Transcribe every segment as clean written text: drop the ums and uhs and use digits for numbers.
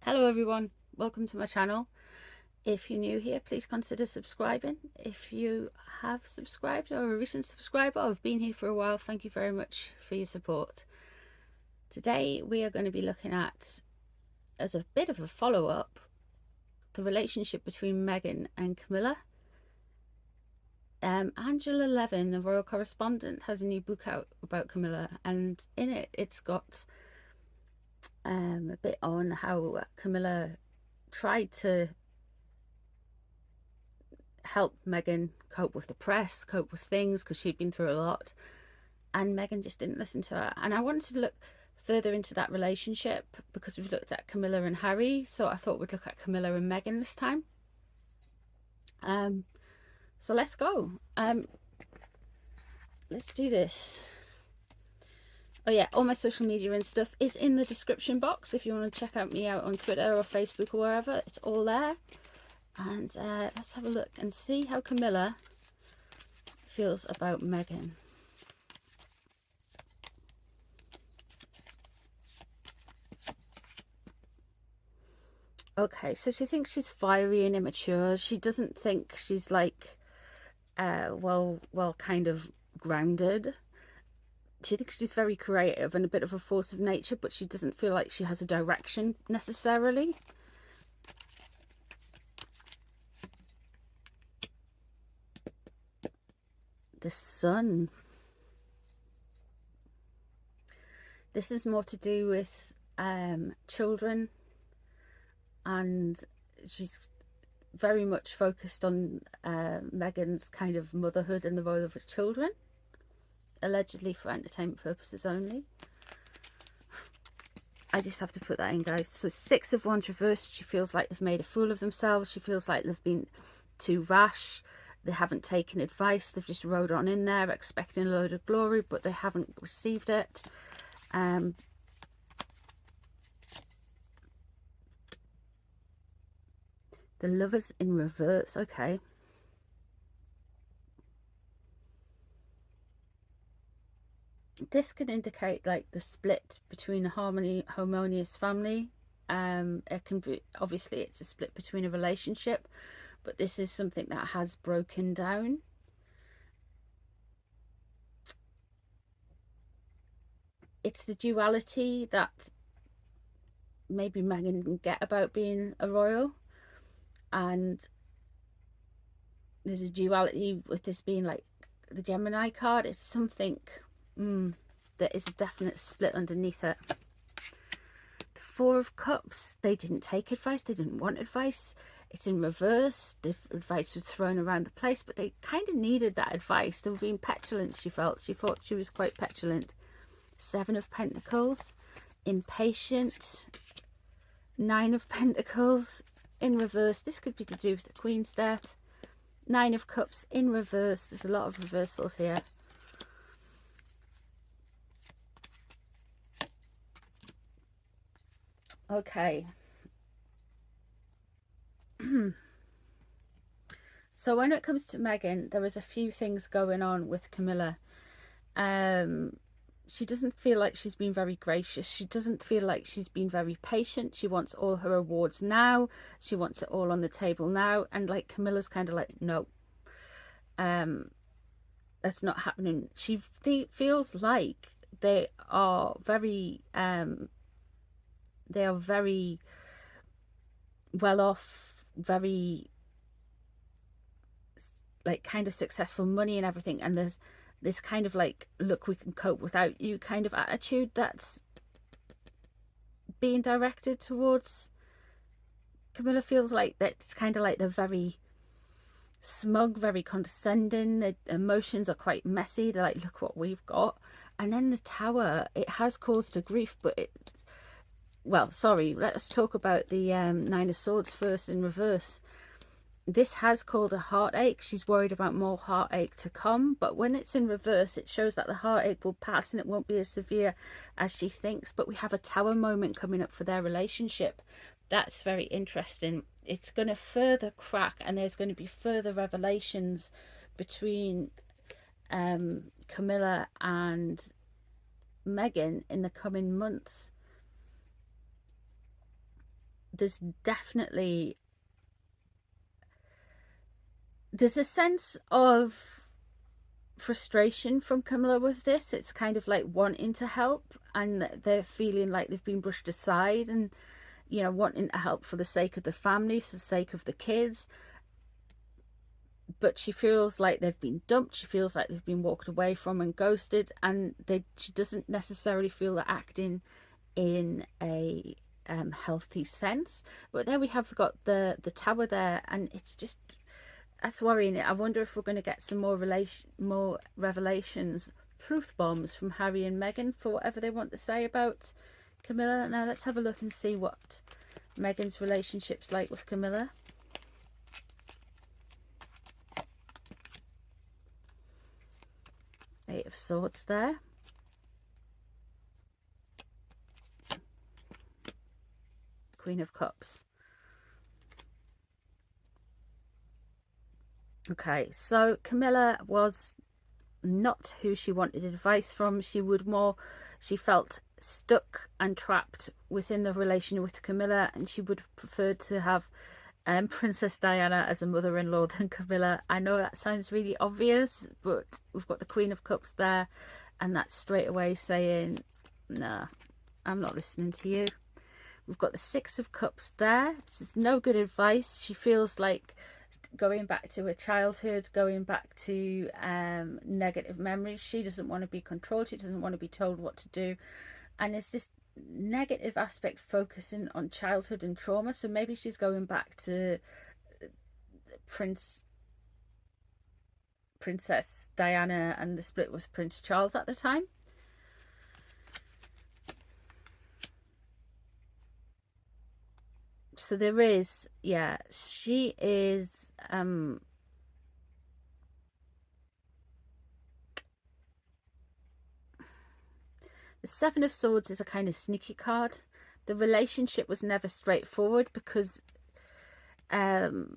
Hello everyone, welcome to my channel. If you're new here, please consider subscribing. If you have subscribed or a recent subscriber or have been here for a while, thank you very much for your support. Today we are going to be looking at, as a bit of a follow-up, the relationship between Meghan and Camilla. Angela Levin, a royal correspondent, has a new book out about Camilla, and in it it's got a bit on how Camilla tried to help Meghan cope with the press, cope with things, because she'd been through a lot, and Meghan just didn't listen to her. And I wanted to look further into that relationship because we've looked at Camilla and Harry, so I thought we'd look at Camilla and Meghan this time. So let's go. Let's do this. Oh yeah, all my social media and stuff is in the description box if you want to check me out on Twitter or Facebook or wherever. It's all there. And let's have a look and see how Camilla feels about Meghan. Okay, so she thinks she's fiery and immature. She doesn't think she's like, well, kind of grounded. She thinks she's very creative and a bit of a force of nature, but she doesn't feel like she has a direction necessarily. The sun. This is more to do with children, and she's very much focused on Meghan's kind of motherhood and the role of her children, allegedly for entertainment purposes only. I just have to put that in, guys. So 6 of Wands reversed. She feels like they've made a fool of themselves. She feels like they've been too rash. They haven't taken advice. They've just rode on in there expecting a load of glory, but they haven't received it. The Lovers in reverse. Okay. This could indicate like the split between a harmonious family. It can be, obviously it's a split between a relationship, but this is something that has broken down. It's the duality that maybe Meghan didn't get about being a royal, and there's a duality with this being like the Gemini card. It's something there is a definite split underneath it. The 4 of Cups, they didn't take advice, they didn't want advice. It's in reverse. The advice was thrown around the place, but they kind of needed that advice. They were being petulant, she felt. She thought she was quite petulant. 7 of Pentacles, impatient. 9 of Pentacles in reverse. This could be to do with the Queen's death. 9 of Cups in reverse. There's a lot of reversals here. Okay. So when it comes to Meghan, there is a few things going on with Camilla. She doesn't feel like she's been very gracious. She doesn't feel like she's been very patient. She wants all her awards now. She wants it all on the table now. And like Camilla's kind of like, no, that's not happening. She feels like they are very well off, very like kind of successful, money and everything, and there's this kind of like, look, we can cope without you kind of attitude that's being directed towards Camilla. Feels like that's kind of like they're very smug, very condescending. The emotions are quite messy. They're like, look what we've got. And then the Tower, it has caused her grief, but it, well, sorry, let's talk about the 9 of Swords first in reverse. This has caused a heartache. She's worried about more heartache to come, but when it's in reverse, it shows that the heartache will pass and it won't be as severe as she thinks. But we have a Tower moment coming up for their relationship. That's very interesting. It's going to further crack, and there's going to be further revelations between Camilla and Meghan in the coming months. there's definitely, there's a sense of frustration from Camilla with this. It's kind of like wanting to help, and they're feeling like they've been brushed aside, and wanting to help for the sake of the family, for the sake of the kids. But she feels like they've been dumped. She feels like they've been walked away from and ghosted, and she doesn't necessarily feel they're acting in a healthy sense. But there we have got the tower there, and it's just, that's worrying. I wonder if we're going to get some more revelations, proof bombs from Harry and Meghan for whatever they want to say about Camilla. Now let's have a look and see what Meghan's relationship's like with Camilla. Eight of Swords there. Queen of Cups. Okay, so Camilla was not who she wanted advice from. She felt stuck and trapped within the relation with Camilla, and she would have preferred to have Princess Diana as a mother-in-law than Camilla. I know that sounds really obvious, but we've got the Queen of Cups there, and that's straight away saying, nah, I'm not listening to you. We've got the Six of Cups there. This is no good advice. She feels like going back to her childhood, going back to negative memories. She doesn't want to be controlled. She doesn't want to be told what to do. And it's this negative aspect focusing on childhood and trauma. So maybe she's going back to Princess Diana and the split with Prince Charles at the time. So there is, yeah, she is the Seven of Swords is a kind of sneaky card. The relationship was never straightforward because Meghan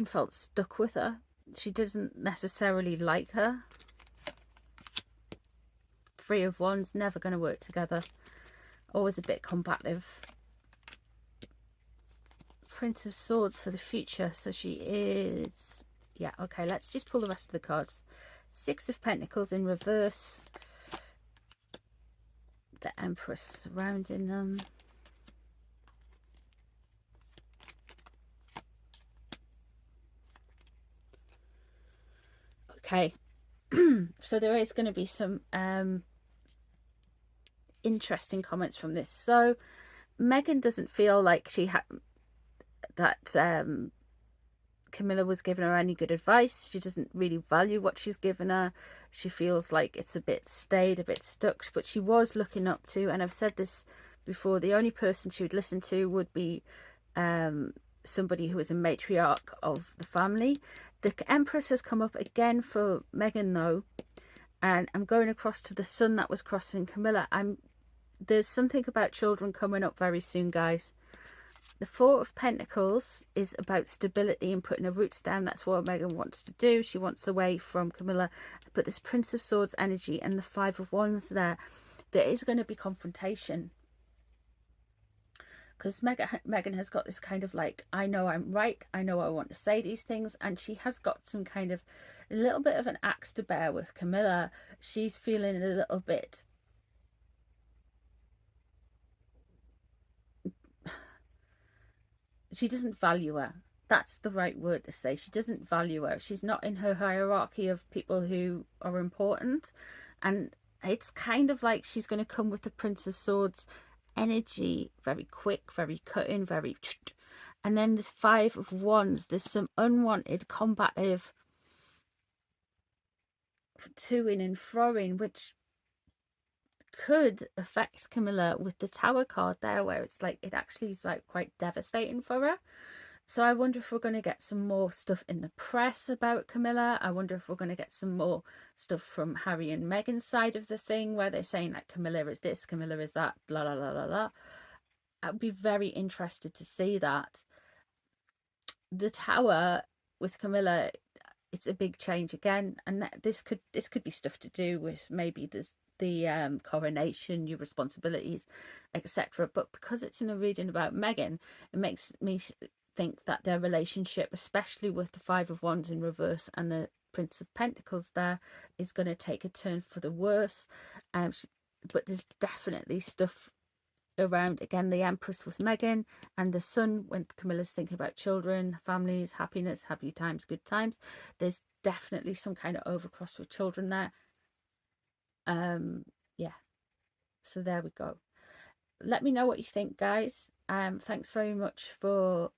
felt stuck with her. She doesn't necessarily like her. Three of Wands, never going to work together. Always a bit combative. Prince of Swords for the future. So she is, yeah, okay, let's just pull the rest of the cards. Six of Pentacles in reverse. The Empress surrounding them. Okay. So there is going to be some interesting comments from this. So Meghan doesn't feel like she had that Camilla was giving her any good advice. She doesn't really value what she's given her. She feels like it's a bit stayed, a bit stuck, but she was looking up to, and I've said this before, the only person she would listen to would be somebody who is a matriarch of the family. The Empress has come up again for Meghan though, and I'm going across to the sun that was crossing Camilla. There's something about children coming up very soon, guys. The Four of Pentacles is about stability and putting her roots down. That's what Meghan wants to do. She wants away from Camilla. But this Prince of Swords energy and the Five of Wands there is going to be confrontation. Because Meghan has got this kind of like, I know I'm right. I know I want to say these things. And she has got some kind of a little bit of an axe to bear with Camilla. She's feeling a little bit... she doesn't value her. That's the right word to say. She doesn't value her. She's not in her hierarchy of people who are important. And it's kind of like she's going to come with the Prince of Swords energy, very quick, very cutting, very... And then the Five of Wands, there's some unwanted combative to-ing and fro-ing, which could affect Camilla with the Tower card there, where it's like, it actually is like quite devastating for her. So I wonder if we're going to get some more stuff in the press about Camilla. I wonder if we're going to get some more stuff from Harry and Meghan's side of the thing, where they're saying like, Camilla is this, Camilla is that, blah, blah, blah, blah, blah. I'd be very interested to see that. The Tower with Camilla, it's a big change again, and this could be stuff to do with maybe there's the coronation, your responsibilities, etc. But because it's in a reading about Meghan, it makes me think that their relationship, especially with the Five of Wands in reverse and the Prince of Pentacles there, is going to take a turn for the worse. But there's definitely stuff around, again, the Empress with Meghan, and the Sun when Camilla's thinking about children, families, happiness, happy times, good times. There's definitely some kind of overcross with children there. Yeah, so there we go. Let me know what you think, guys. Thanks very much for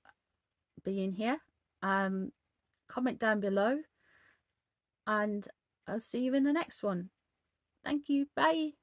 being here. Comment down below, and I'll see you in the next one. Thank you. Bye.